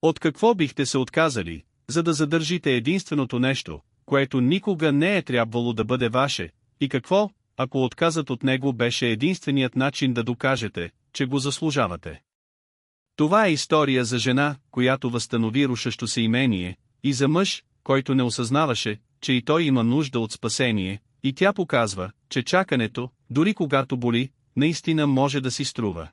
От какво бихте се отказали, за да задържите единственото нещо, което никога не е трябвало да бъде ваше, и какво, ако отказът от него беше единственият начин да докажете, че го заслужавате? Това е история за жена, която възстанови рушащо се имение, и за мъж, който не осъзнаваше, че и той има нужда от спасение, и тя показва, че чакането, дори когато боли, наистина може да си струва.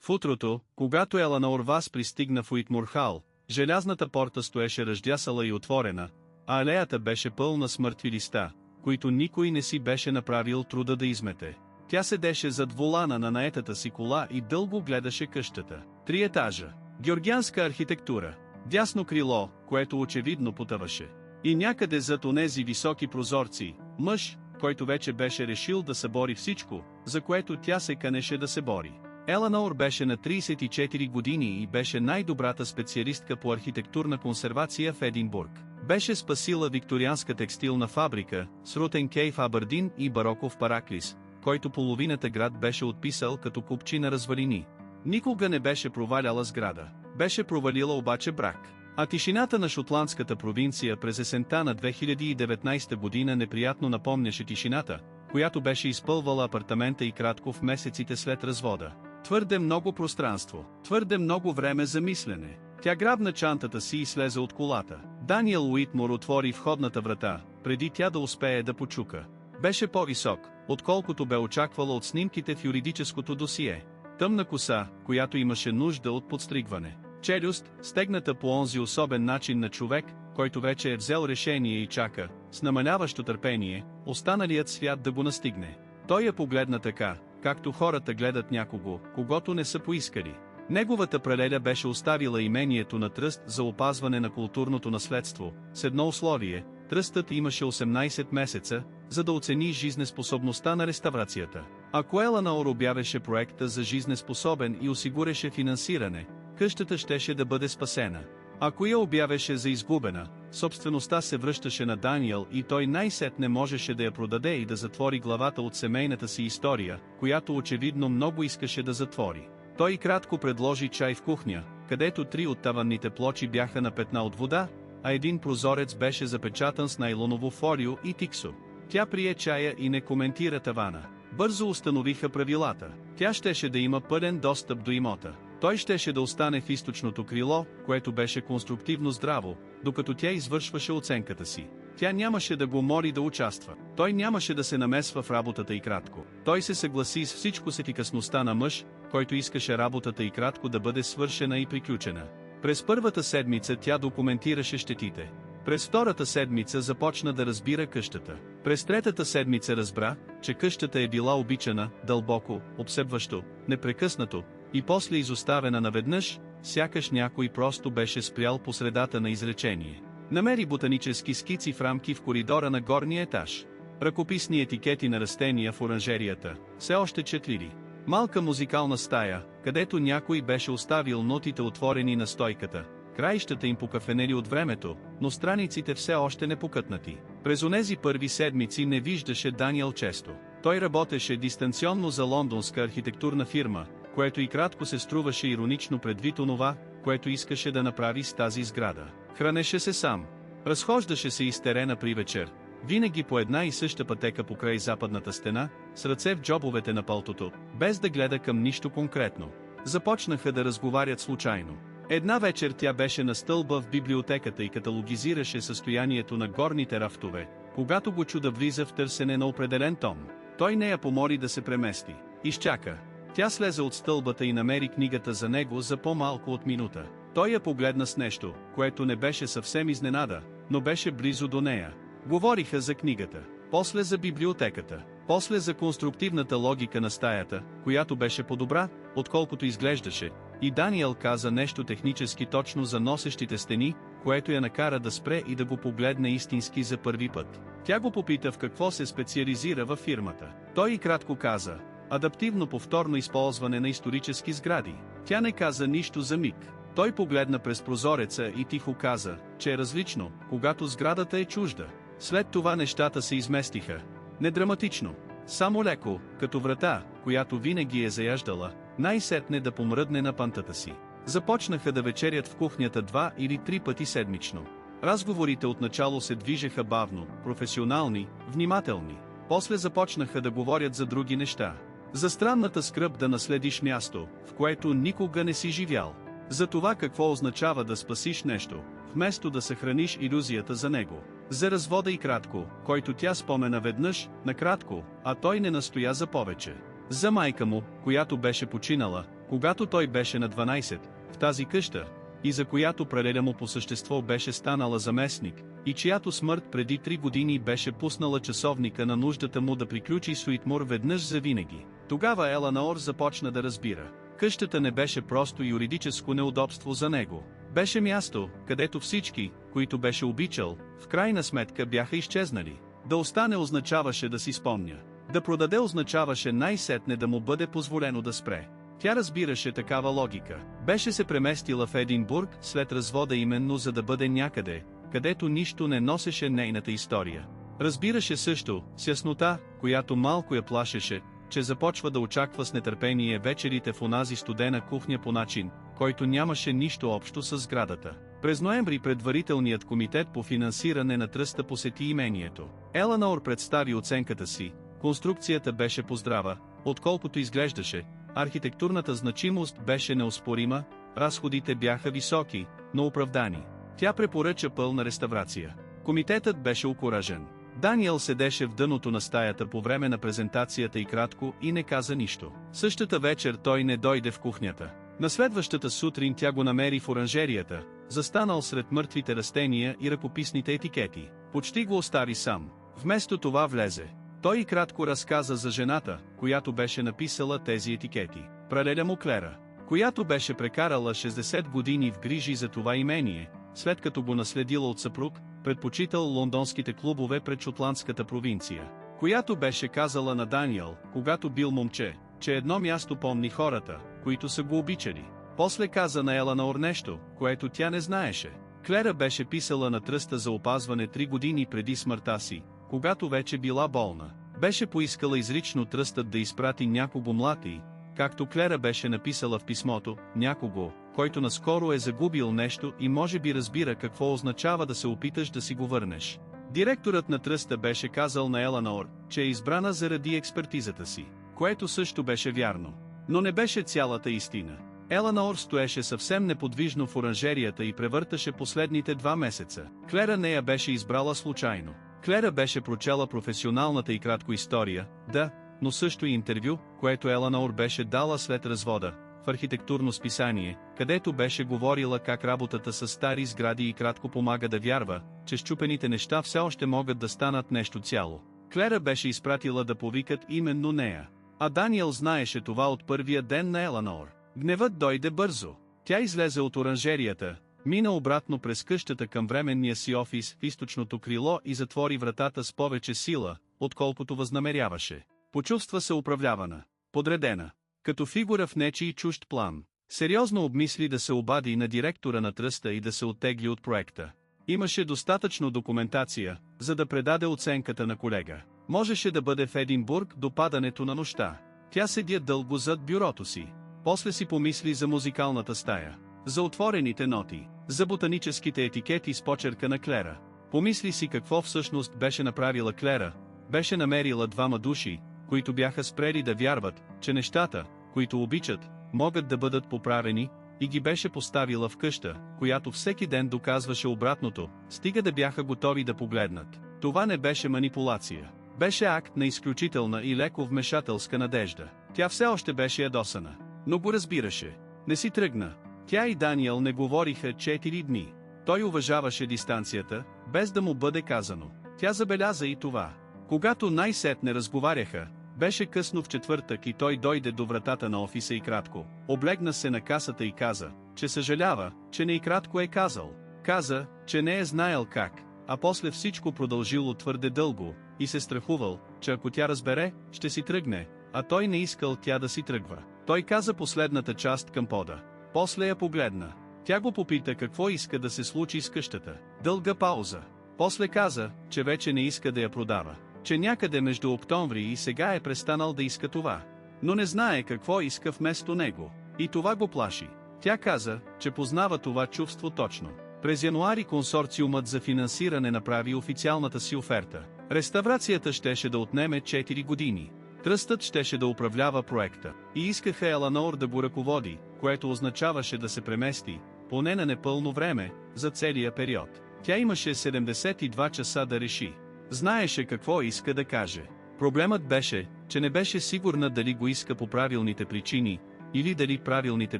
В утрото, когато Еланор Вас пристигна в Уитмурхал, желязната порта стоеше ръждясала и отворена, а алеята беше пълна с мъртви листа, които никой не си беше направил труда да измете. Тя седеше зад волана на наетата си кола и дълго гледаше къщата. 3 етажа. Георгианска архитектура. Дясно крило, което очевидно потъваше. И някъде зад онези високи прозорци, мъж, който вече беше решил да събори всичко, за което тя се канеше да се бори. Еланор беше на 34 години и беше най-добрата специалистка по архитектурна консервация в Единбург. Беше спасила викторианска текстилна фабрика, Срутен Кей в Абърдин и Бароков Параклис, който половината град беше отписал като купчина развалини. Никога не беше проваляла сграда. Беше провалила обаче брак. А тишината на шотландската провинция през есента на 2019 година неприятно напомняше тишината, която беше изпълвала апартамента и кратко в месеците след развода. Твърде много пространство, твърде много време за мислене. Тя грабна чантата си и слезе от колата. Даниел Уитмор отвори входната врата, преди тя да успее да почука. Беше по-висок, отколкото бе очаквала от снимките в юридическото досие. Тъмна коса, която имаше нужда от подстригване. Челюст, стегната по онзи особен начин на човек, който вече е взел решение и чака, с намаляващо търпение, останалият свят да го настигне. Той я погледна така, както хората гледат някого, когото не са поискали. Неговата пралеля беше оставила имението на тръст за опазване на културното наследство, с едно условие: тръстът имаше 18 месеца, за да оцени жизнеспособността на реставрацията. Ако Еланор обявеше проекта за жизнеспособен и осигуреше финансиране, къщата щеше да бъде спасена. Ако я обявеше за изгубена, собствеността се връщаше на Даниел и той най-сетне можеше да я продаде и да затвори главата от семейната си история, която очевидно много искаше да затвори. Той кратко предложи чай в кухня, където 3 от таванните плочи бяха на петна от вода, а един прозорец беше запечатан с найлоново фолио и тиксо. Тя прие чая и не коментира тавана. Бързо установиха правилата. Тя щеше да има пълен достъп до имота. Той щеше да остане в източното крило, което беше конструктивно здраво, докато тя извършваше оценката си. Тя нямаше да го моли да участва. Той нямаше да се намесва в работата и кратко. Той се съгласи с всичко с ефикасността на мъж, който искаше работата и кратко да бъде свършена и приключена. През първата седмица тя документираше щетите. През втората седмица започна да разбира къщата. През третата седмица разбра, че къщата е била обичана, дълбоко, обсебващо, непрекъснато, и после изоставена наведнъж, сякаш някой просто беше спрял по средата на изречение. Намери ботанически скици в рамки в коридора на горния етаж. Ръкописни етикети на растения в оранжерията, все още четливи. Малка музикална стая, където някой беше оставил нотите отворени на стойката. Краищата им покафенели от времето, но страниците все още не покътнати. През онези първи седмици не виждаше Даниел често. Той работеше дистанционно за лондонска архитектурна фирма, което и кратко се струваше иронично предвид онова, което искаше да направи с тази сграда. Хранеше се сам. Разхождаше се из терена при вечер, винаги по една и съща пътека покрай западната стена, с ръце в джобовете на палтото, без да гледа към нищо конкретно. Започнаха да разговарят случайно. Една вечер тя беше на стълба в библиотеката и каталогизираше състоянието на горните рафтове, когато го чу да влиза в търсене на определен том. Той не я помоли да се премести. Изчака. Тя слезе от стълбата и намери книгата за него за по-малко от минута. Той я погледна с нещо, което не беше съвсем изненада, но беше близо до нея. Говориха за книгата, после за библиотеката, после за конструктивната логика на стаята, която беше по-добра, отколкото изглеждаше, и Даниел каза нещо технически точно за носещите стени, което я накара да спре и да го погледне истински за първи път. Тя го попита в какво се специализира във фирмата. Той и кратко каза: адаптивно повторно използване на исторически сгради. Тя не каза нищо за миг. Той погледна през прозореца и тихо каза, че е различно, когато сградата е чужда. След това нещата се изместиха. Не драматично. Само леко, като врата, която винаги е заяждала, най-сетне да помръдне на пантата си. Започнаха да вечерят в кухнята 2 или 3 пъти седмично. Разговорите отначало се движеха бавно, професионални, внимателни. После започнаха да говорят за други неща. За странната скръб да наследиш място, в което никога не си живял. За това какво означава да спасиш нещо, вместо да съхраниш илюзията за него. За развода и кратко, който тя спомена веднъж, накратко, а той не настоя за повече. За майка му, която беше починала, когато той беше на 12, в тази къща, и за която пралеля му по същество беше станала заместник, и чиято смърт преди 3 години беше пуснала часовника на нуждата му да приключи с Уитмур веднъж завинаги. Тогава Еланор започна да разбира. Къщата не беше просто юридическо неудобство за него. Беше място, където всички, които беше обичал, в крайна сметка бяха изчезнали. Да остане означаваше да си спомня. Да продаде означаваше най-сетне да му бъде позволено да спре. Тя разбираше такава логика. Беше се преместила в Единбург след развода именно за да бъде някъде, където нищо не носеше нейната история. Разбираше също, с яснота, която малко я плашеше, че започва да очаква с нетърпение вечерите в онази студена кухня по начин, който нямаше нищо общо с сградата. През ноември предварителният комитет по финансиране на тръста посети имението. Еланор представи оценката си. Конструкцията беше поздрава, отколкото изглеждаше, архитектурната значимост беше неоспорима, разходите бяха високи, но оправдани. Тя препоръча пълна реставрация. Комитетът беше окуражен. Даниел седеше в дъното на стаята по време на презентацията и кратко и не каза нищо. Същата вечер той не дойде в кухнята. На следващата сутрин тя го намери в оранжерията, застанал сред мъртвите растения и ръкописните етикети. Почти го остави сам. Вместо това влезе. Той и кратко разказа за жената, която беше написала тези етикети. Пралеля му Клера, която беше прекарала 60 години в грижи за това имение, след като го наследила от съпруг, предпочитал лондонските клубове пред шотландската провинция. Която беше казала на Даниел, когато бил момче, че едно място помни хората, които са го обичали. После каза на Еланор нещо, което тя не знаеше. Клера беше писала на тръста за опазване 3 години преди смъртта си, когато вече била болна. Беше поискала изрично тръстът да изпрати някого млад и, както Клера беше написала в писмото, някого, който наскоро е загубил нещо и може би разбира какво означава да се опиташ да си го върнеш. Директорът на тръста беше казал на Еланор, че е избрана заради експертизата си, което също беше вярно. Но не беше цялата истина. Еланор стоеше съвсем неподвижно в оранжерията и превърташе последните 2 месеца. Клера нея беше избрала случайно. Клера беше прочела професионалната и кратко история, да, но също и интервю, което Еланор беше дала след развода, в архитектурно списание, където беше говорила как работата с стари сгради и кратко помага да вярва, че счупените неща все още могат да станат нещо цяло. Клера беше изпратила да повикат именно нея. А Даниел знаеше това от първия ден на Еланор. Гневът дойде бързо. Тя излезе от оранжерията, мина обратно през къщата към временния си офис в източното крило и затвори вратата с повече сила, отколкото възнамеряваше. Почувства се управлявана, подредена, като фигура в нечий чужд план. Сериозно обмисли да се обади на директора на тръста и да се оттегли от проекта. Имаше достатъчно документация, за да предаде оценката на колега. Можеше да бъде в Единбург до падането на нощта. Тя седя дълго зад бюрото си. После си помисли за музикалната стая, за отворените ноти, за ботаническите етикети с почерка на Клера. Помисли си какво всъщност беше направила Клера. Беше намерила 2 души, които бяха спрели да вярват, че нещата, които обичат, могат да бъдат поправени, и ги беше поставила в къща, която всеки ден доказваше обратното, стига да бяха готови да погледнат. Това не беше манипулация. Беше акт на изключителна и леко вмешателска надежда. Тя все още беше ядосана, но го разбираше. Не си тръгна. Тя и Даниел не говориха 4 дни. Той уважаваше дистанцията, без да му бъде казано. Тя забеляза и това. Когато най-сетне разговаряха, беше късно в четвъртък и той дойде до вратата на офиса и кратко. Облегна се на касата и каза, че съжалява, че не и кратко е казал. Каза, че не е знаел как, а после всичко продължило твърде дълго, и се страхувал, че ако тя разбере, ще си тръгне, а той не искал тя да си тръгва. Той каза последната част към пода. После я погледна. Тя го попита какво иска да се случи с къщата. Дълга пауза. После каза, че вече не иска да я продава. Че някъде между октомври и сега е престанал да иска това. Но не знае какво иска вместо него. И това го плаши. Тя каза, че познава това чувство точно. През януари консорциумът за финансиране направи официалната си оферта. Реставрацията щеше да отнеме 4 години. Тръстът щеше да управлява проекта. И искаха Еланор да го ръководи, което означаваше да се премести, поне на непълно време, за целия период. Тя имаше 72 часа да реши. Знаеше какво иска да каже. Проблемът беше, че не беше сигурна дали го иска по правилните причини, или дали правилните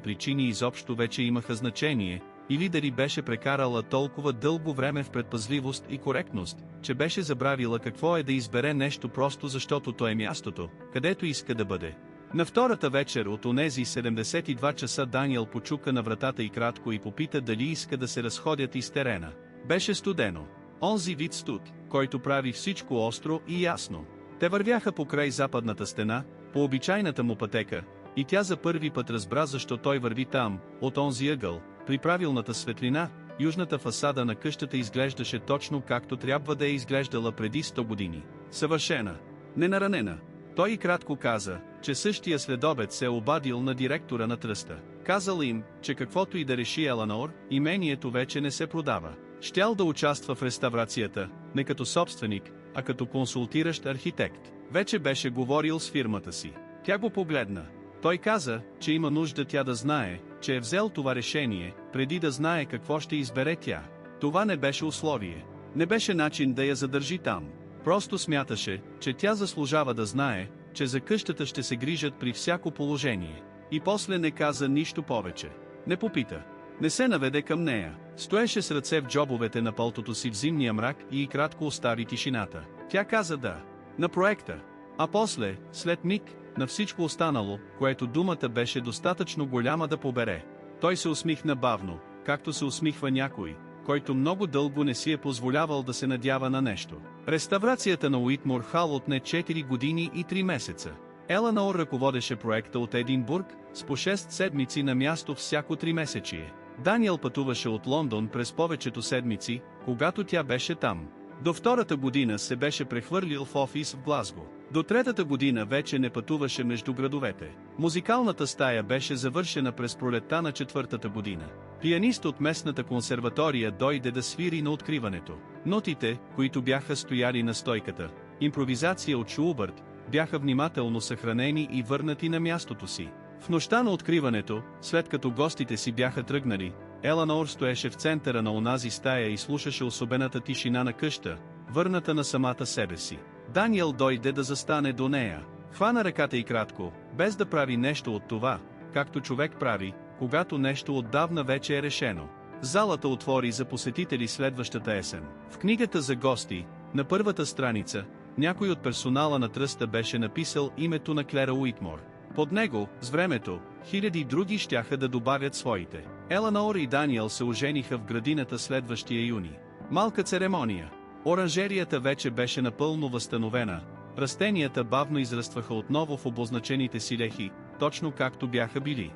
причини изобщо вече имаха значение, или дали беше прекарала толкова дълго време в предпазливост и коректност, че беше забравила какво е да избере нещо просто защото то е мястото, където иска да бъде. На втората вечер от онези 72 часа Даниел почука на вратата и кратко и попита дали иска да се разходят из терена. Беше студено. Онзи вид студ, който прави всичко остро и ясно. Те вървяха покрай западната стена, по обичайната му пътека, и тя за първи път разбра защо той върви там, от онзи ъгъл. При правилната светлина, южната фасада на къщата изглеждаше точно както трябва да е изглеждала преди 100 години. Съвършена. Ненаранена. Той и кратко каза, че същия следобед се е обадил на директора на тръста. Казал им, че каквото и да реши Еланор, имението вече не се продава. Щял да участва в реставрацията, не като собственик, а като консултиращ архитект. Вече беше говорил с фирмата си. Тя го погледна. Той каза, че има нужда тя да знае, че е взел това решение, преди да знае какво ще избере тя. Това не беше условие. Не беше начин да я задържи там. Просто смяташе, че тя заслужава да знае, че за къщата ще се грижат при всяко положение. И после не каза нищо повече. Не попита. Не се наведе към нея. Стоеше с ръце в джобовете на палтото си в зимния мрак и кратко остави тишината. Тя каза да. На проекта. А после, след миг, на всичко останало, което думата беше достатъчно голяма да побере. Той се усмихна бавно, както се усмихва някой, който много дълго не си е позволявал да се надява на нещо. Реставрацията на Уитмор Хал отне 4 години и 3 месеца. Еланор ръководеше проекта от Единбург, с по 6 седмици на място всяко 3 месечие. Даниел пътуваше от Лондон през повечето седмици, когато тя беше там. До втората година се беше прехвърлил в офис в Глазго. До третата година вече не пътуваше между градовете. Музикалната стая беше завършена през пролетта на четвъртата година. Пианист от местната консерватория дойде да свири на откриването. Нотите, които бяха стояли на стойката, импровизация от Шубърт, бяха внимателно съхранени и върнати на мястото си. В нощта на откриването, след като гостите си бяха тръгнали, Еланор стоеше в центъра на онази стая и слушаше особената тишина на къща, върната на самата себе си. Даниел дойде да застане до нея. Хвана ръката и кратко, без да прави нещо от това, както човек прави, когато нещо отдавна вече е решено. Залата отвори за посетители следващата есен. В книгата за гости, на първата страница, някой от персонала на тръста беше написал името на Клера Уитмор. Под него, с времето, хиляди други щяха да добавят своите. Еланор и Даниел се ожениха в градината следващия юни. Малка церемония. Оранжерията вече беше напълно възстановена, растенията бавно израстваха отново в обозначените си лехи, точно както бяха били.